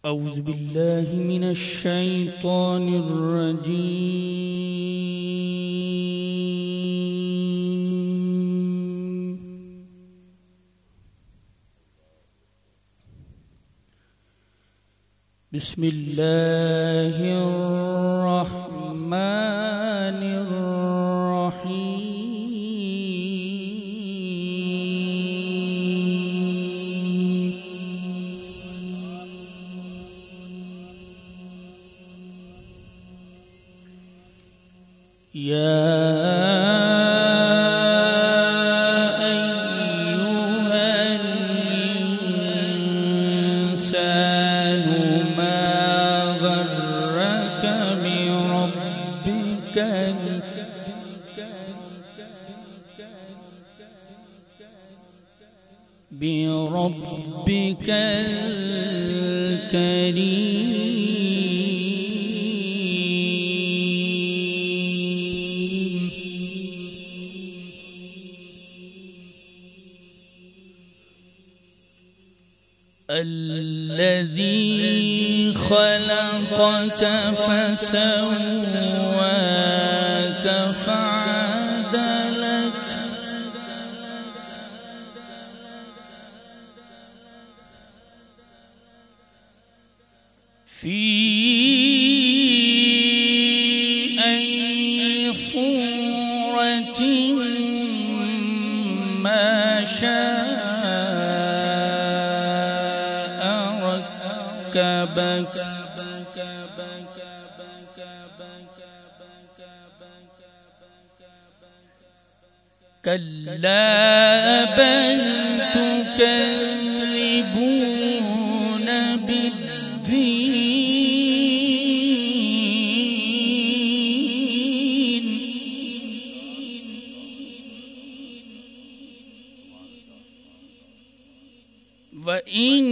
أعوذ بالله من الشيطان الرجيم. بسم الله الرحمن الرحيم. يا أيها الإنسان ما غرك بربك الكريم. الذي خلقك فسواك فعدلك في أي صورة ما شاء ركبك. كلا بل تكذبون بالدين وإن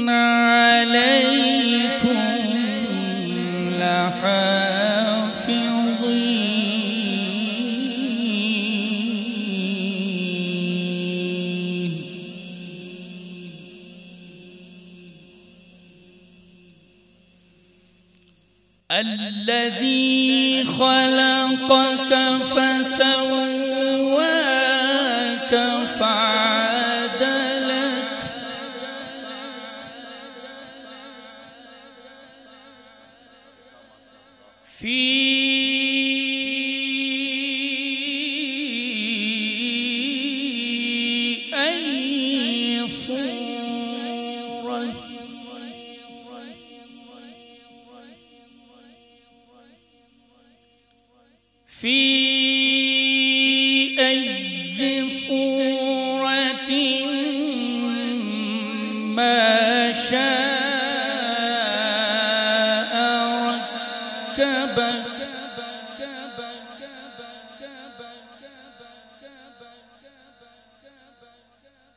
عليكم لحافظين. الذي خلقك فسواك فعدلك في أي صورة ما شاء ركبك.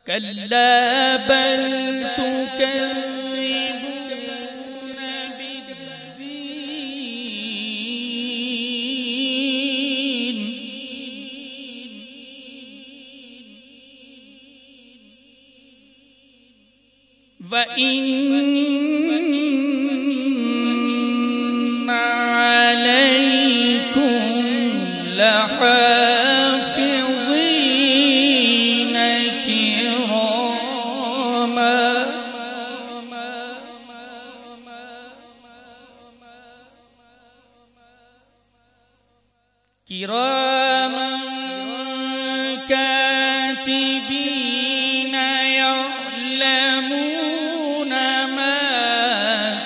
كلا بل تكذبون بالدين وإن عليكم لحافظين كراما كاتبين يعلمون ما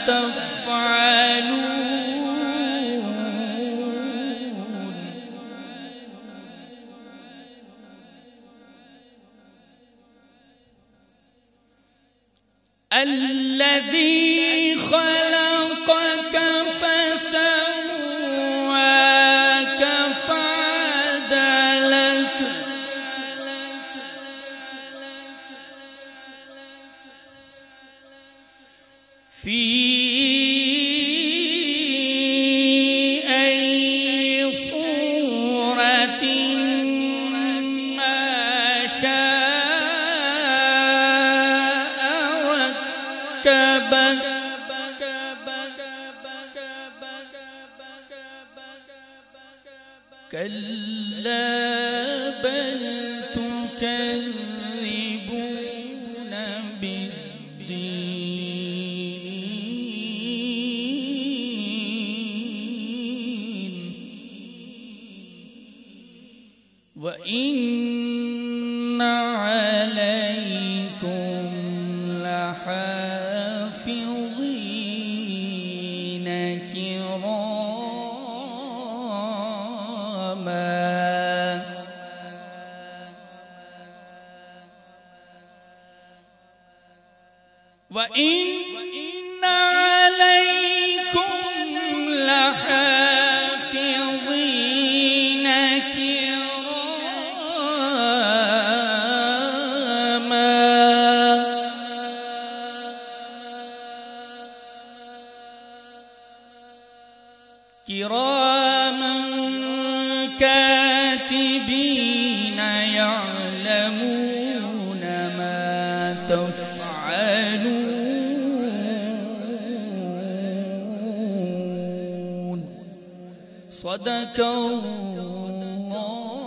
تفعلون. الذي خلقك فسواك فعدلك في أي صورة ما شاء ركبك. كلا بل تكذبون بالدين وإن عليكم لحافظين كراما وإن عليكم لحافظين كراما كاتبين يعلمون ما تفعلون صدق الله